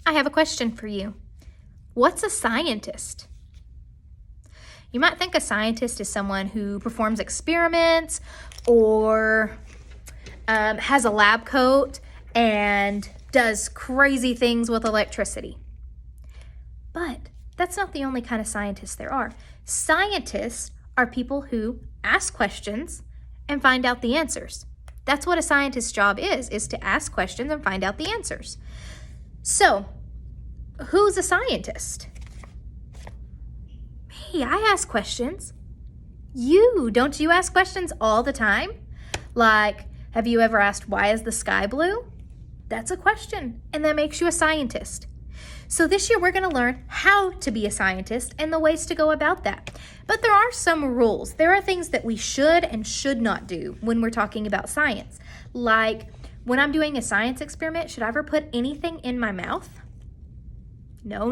I have a question for you. What's a scientist? You might think a scientist is someone who performs experiments or has a lab coat and does crazy things with electricity. But that's not the only kind of scientists there are. Scientists are people who ask questions and find out the answers. That's what a scientist's job is to ask questions and find out the answers. So, who's a scientist? Me, I ask questions. Don't you ask questions all the time? Like, have you ever asked, why is the sky blue? That's a question, and that makes you a scientist. So this year we're going to learn how to be a scientist and the ways to go about that. But there are some rules. There are things that we should and should not do when we're talking about science. Like when I'm doing a science experiment, should I ever put anything in my mouth? No.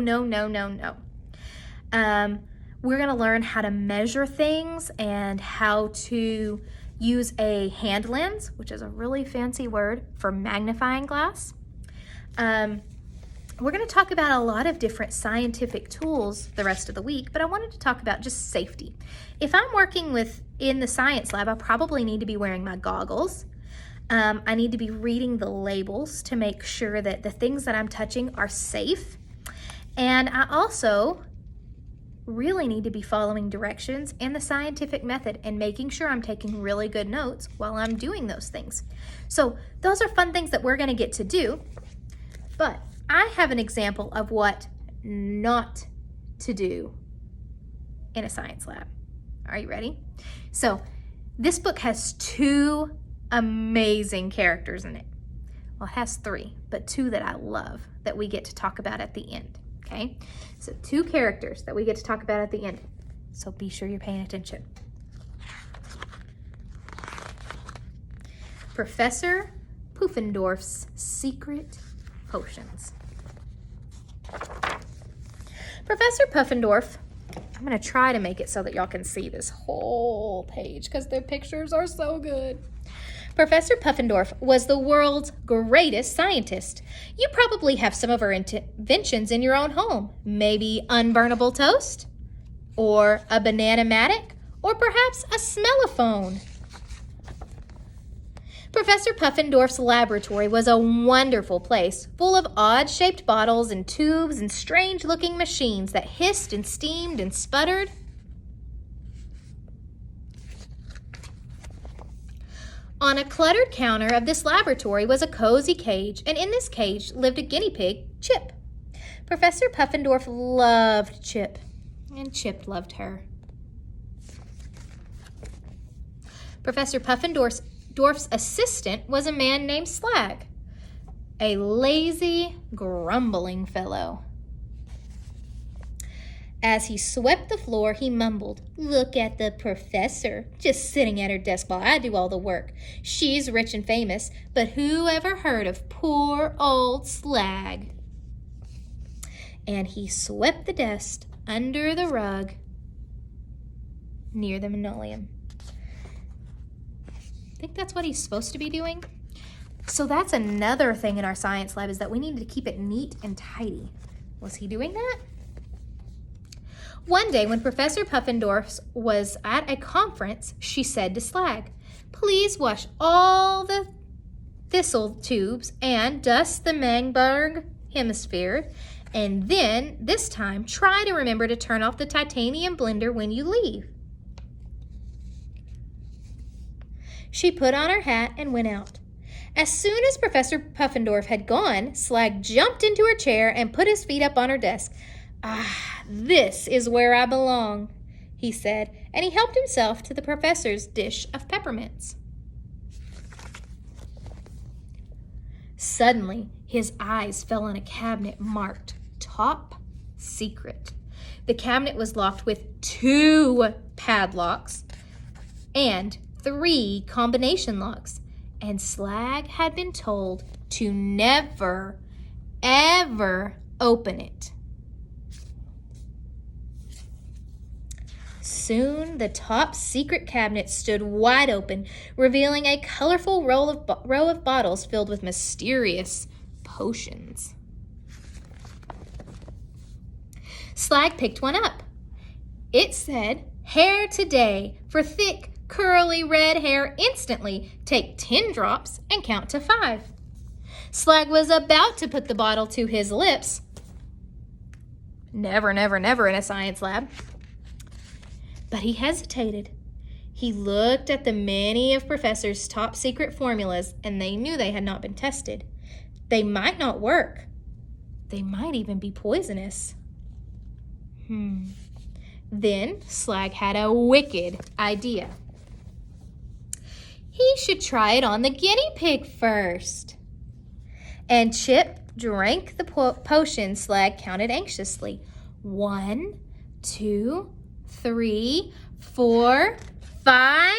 We're going to learn how to measure things and how to use a hand lens, which is a really fancy word for magnifying glass. We're going to talk about a lot of different scientific tools the rest of the week, but I wanted to talk about just safety. If I'm working in the science lab, I probably need to be wearing my goggles. I need to be reading the labels to make sure that the things that I'm touching are safe. And I also really need to be following directions and the scientific method and making sure I'm taking really good notes while I'm doing those things. So those are fun things that we're going to get to do, but I have an example of what not to do in a science lab. Are you ready? So this book has 2 amazing characters in it. Well, it has 3, but 2 that I love that we get to talk about at the end. Okay, so 2 characters that we get to talk about at the end. So be sure you're paying attention. Professor Puffendorf's secret potions. Professor Puffendorf, I'm going to try to make it so that y'all can see this whole page because the pictures are so good. Professor Puffendorf was the world's greatest scientist. You probably have some of her inventions in your own home. Maybe unburnable toast, or a banana-matic, or perhaps a smellophone. Professor Puffendorf's laboratory was a wonderful place, full of odd-shaped bottles and tubes and strange-looking machines that hissed and steamed and sputtered. On a cluttered counter of this laboratory was a cozy cage, and in this cage lived a guinea pig, Chip. Professor Puffendorf loved Chip, and Chip loved her. Professor Puffendorf's assistant was a man named Slag, a lazy, grumbling fellow. As he swept the floor, he mumbled, "Look at the professor, just sitting at her desk while I do all the work. She's rich and famous, but who ever heard of poor old Slag?" And he swept the desk under the rug near the linoleum. I think that's what he's supposed to be doing. So that's another thing in our science lab, is that we need to keep it neat and tidy. Was he doing that? One day when Professor Puffendorf was at a conference, she said to Slag, "Please wash all the thistle tubes and dust the Magberg hemisphere, and then, this time, try to remember to turn off the titanium blender when you leave." She put on her hat and went out. As soon as Professor Puffendorf had gone, Slag jumped into her chair and put his feet up on her desk. "Ah, this is where I belong," he said, and he helped himself to the professor's dish of peppermints. Suddenly, his eyes fell on a cabinet marked Top Secret. The cabinet was locked with 2 padlocks and 3 combination locks, and Slag had been told to never, ever open it. Soon, the top secret cabinet stood wide open, revealing a colorful row of bottles filled with mysterious potions. Slag picked one up. It said, "Hair today. For thick, curly red hair instantly, take 10 drops and count to 5. Slag was about to put the bottle to his lips. Never, never, never in a science lab. But he hesitated. He looked at the many of Professor's top secret formulas, and they knew they had not been tested. They might not work. They might even be poisonous. Then Slag had a wicked idea. He should try it on the guinea pig first. And Chip drank the potion. Slag counted anxiously. 1, 2, 3, 4, 5.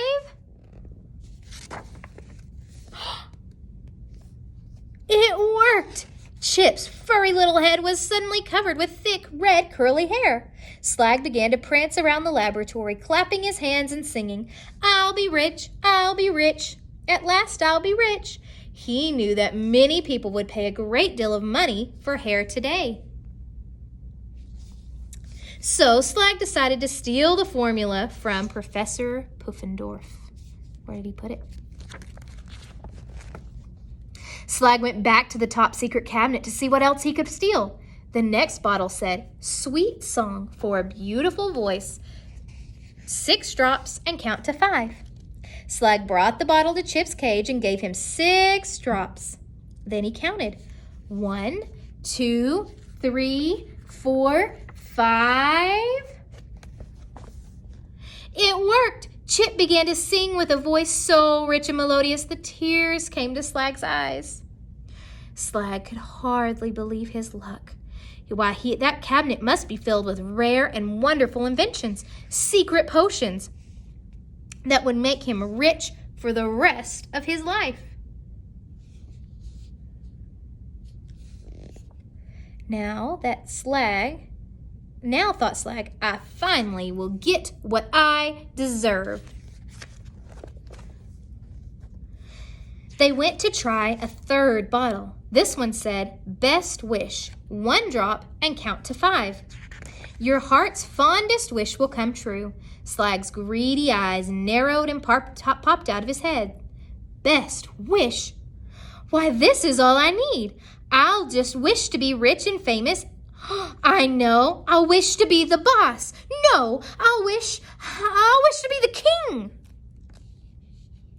It worked! Chip's furry little head was suddenly covered with thick, red, curly hair. Slag began to prance around the laboratory, clapping his hands and singing, "I'll be rich, I'll be rich. At last I'll be rich." He knew that many people would pay a great deal of money for hair today. So Slag decided to steal the formula from Professor Puffendorf. Where did he put it? Slag went back to the top secret cabinet to see what else he could steal. The next bottle said, "Sweet song for a beautiful voice. 6 drops and count to 5. Slag brought the bottle to Chip's cage and gave him 6 drops. Then he counted. 1, 2, 3, 4, 5. It worked! Chip began to sing with a voice so rich and melodious the tears came to Slag's eyes. Slag could hardly believe his luck. Why, that cabinet must be filled with rare and wonderful inventions, secret potions that would make him rich for the rest of his life. Now thought Slag, I finally will get what I deserve. They went to try a third bottle. This one said, "Best wish, 1 drop and count to 5. Your heart's fondest wish will come true." Slag's greedy eyes narrowed and popped out of his head. Best wish? Why, this is all I need. I'll just wish to be rich and famous. I know. I'll wish to be the boss. No, I'll wish to be the king.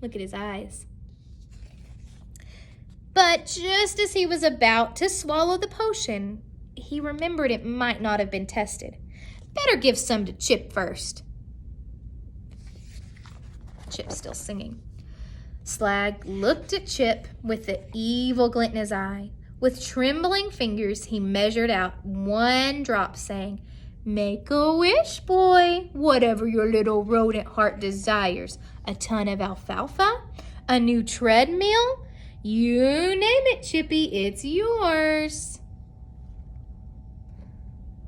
Look at his eyes. But just as he was about to swallow the potion, he remembered it might not have been tested. Better give some to Chip first. Chip's still singing. Slag looked at Chip with the evil glint in his eye. With trembling fingers, he measured out 1 drop, saying, "Make a wish, boy, whatever your little rodent heart desires. A ton of alfalfa, a new treadmill, you name it, Chippy, it's yours."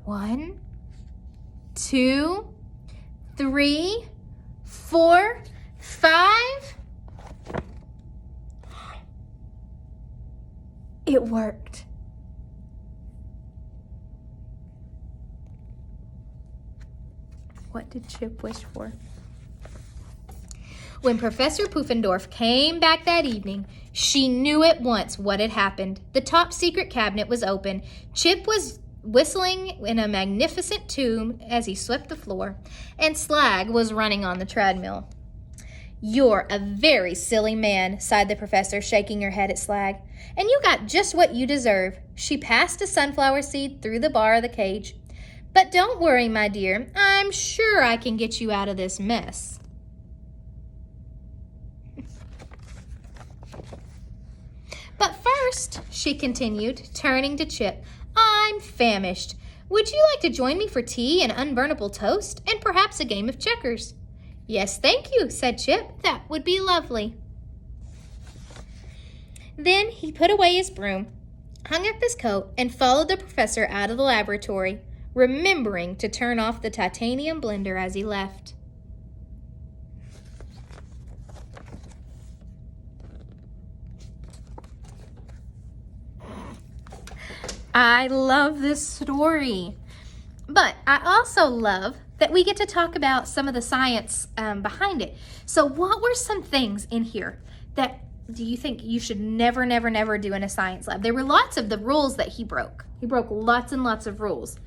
1, 2, 3, 4, 5. It worked. What did Chip wish for? When Professor Puffendorf came back that evening, she knew at once what had happened. The top secret cabinet was open. Chip was whistling in a magnificent tune as he swept the floor, and Slag was running on the treadmill. "You're a very silly man," sighed the professor, shaking her head at Slag. "And you got just what you deserve." She passed a sunflower seed through the bar of the cage. "But don't worry, my dear. I'm sure I can get you out of this mess." "But first," she continued, turning to Chip, "I'm famished. Would you like to join me for tea and unburnable toast and perhaps a game of checkers?" "Yes, thank you," said Chip. "That would be lovely." Then he put away his broom, hung up his coat, and followed the professor out of the laboratory, remembering to turn off the titanium blender as he left. I love this story. But I also love that we get to talk about some of the science behind it. So what were some things in here that do you think you should never, never, never do in a science lab? There were lots of the rules that he broke. He broke lots and lots of rules.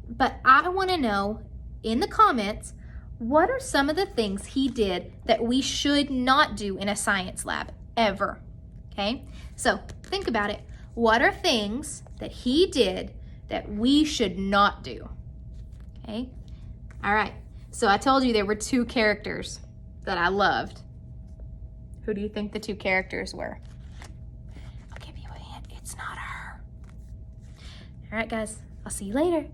But I want to know in the comments, what are some of the things he did that we should not do in a science lab ever? Okay, so think about it. What are things that he did that we should not do? Okay, all right. So I told you there were two characters that I loved. Who do you think the two characters were? I'll give you a hint. It's not her. All right, guys. I'll see you later.